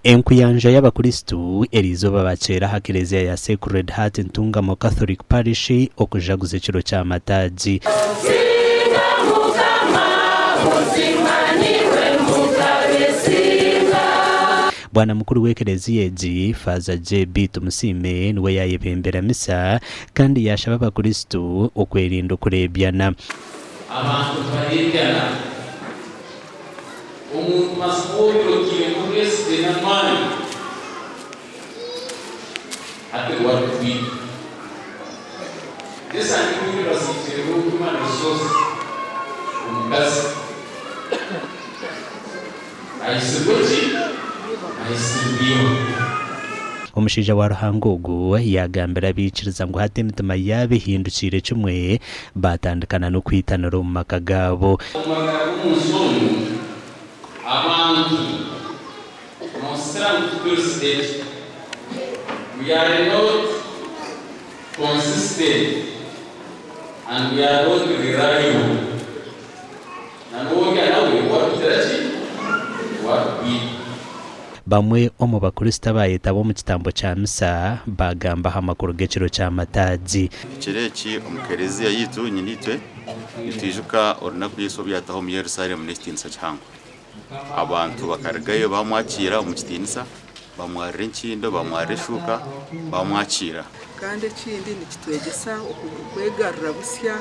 Enkuyanja y'abakristu erizoba bacera ha Kiliziya ya Sacred Heart Ntungamo Catholic Parish okujaguza ekiro ky'amataagi. Bwana mukuru w'Ekeleziya egi Father JB Tumusime niwe yayebembera misa kandi yashaba abakristu okwerinda okurebyana. Abantu barebyana umuntu masubiro kirengo mwese na mani ate warwi desa ni basitire mu resource umugazi ayisigoji ayisibiyo. Omushija wa Ruhangogo yagambira biciriza ngo hate mitima yabe hindukire kimwe batandukana no kwitanira mu maka gabo. Abantu mostrando que we are not consistent and we are not reliable. And we can what we bamwe omu bakristo bayitabo mu kitambo kya misa bagamba amakuru g'ekiro ky'amataagi. Kireki omukeleziya yitu nyinitwe nitwijuka orunaku Yesu byataho mu Yerusalemu n'ekitinisa kihango. Abantu bakaragayo bamwakira mu kitinisa bamwarira enkindo bamwarira eshuka bamwakira. Kandi ekindi nikitwegesa okwegarura busya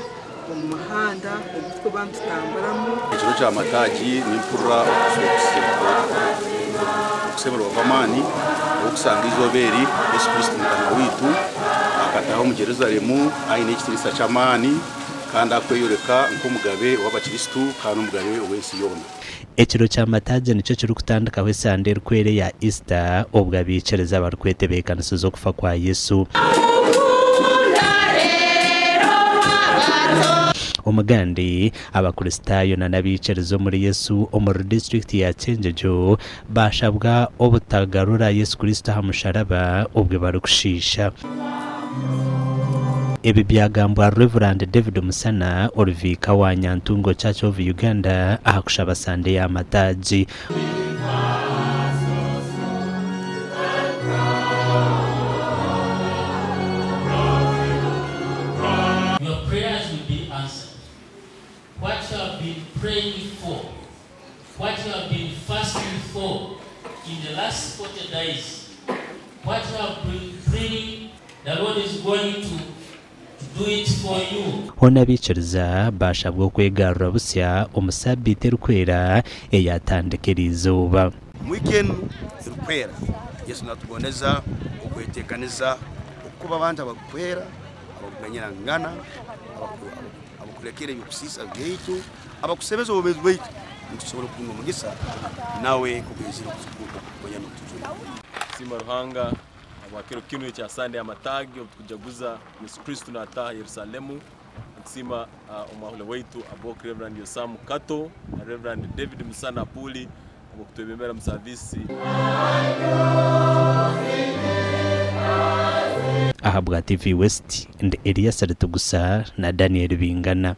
omu mahanda obutwe bantu tamburamu. Ekiro ky'amataagi nimpurra okusebera obamani okusanga izoberi Yesu Kristo mukama witu akataho mu Jerusalemu aine ekitinisa ky'amaani kandi akweyoleka nk'omugabe w'abakristu kandi omugabe w'ensi yona. Ekiro ky'amataagi nicyo kiri kutandikaho esande erikwera ya Easter obwo abiikiriza barikwetebekaniza okufa kwa Yesu. Omugandi abakristayo n'abiikiriza muri Yesu omuri district ya Kyenjojo bashabwa obutagarura Yesu Kristo ha musharaba obwo barikushiisha. Ebi byagambwa Reverend David Musana Olivika wa Nyantungo Church of Uganda ahakushaba sande y'amataagi. Your prayers will be answered. What you have been praying for, what you have been fasting for in the last 40 days, what you have been praying, the Lord is going to do it for you. Hona biikiriza bashabwa okwegarura busya omusabbiiti erikwera eyatandikira izooba. Weekend erikwera Yesu natuboneza okwetekaniza okuba abantu abakwera abakumenyera ngana abakulekera ebyokusisa byaitu abakusebeza obubezi bwaitu nitusobola okukunga omugisa nawe kugezera okumanya n'okutujuna. Sima Ruhanga abakero kino kya Sunday amataagi okujaguza Yesu Kristo nataha Yerusalemu kusima omahule wetu abok Reverend Yosamu Kato na Reverend David Musana Puli okutubembera mu service ahabwa TV West and Elias Tugusa na Daniel Bingana.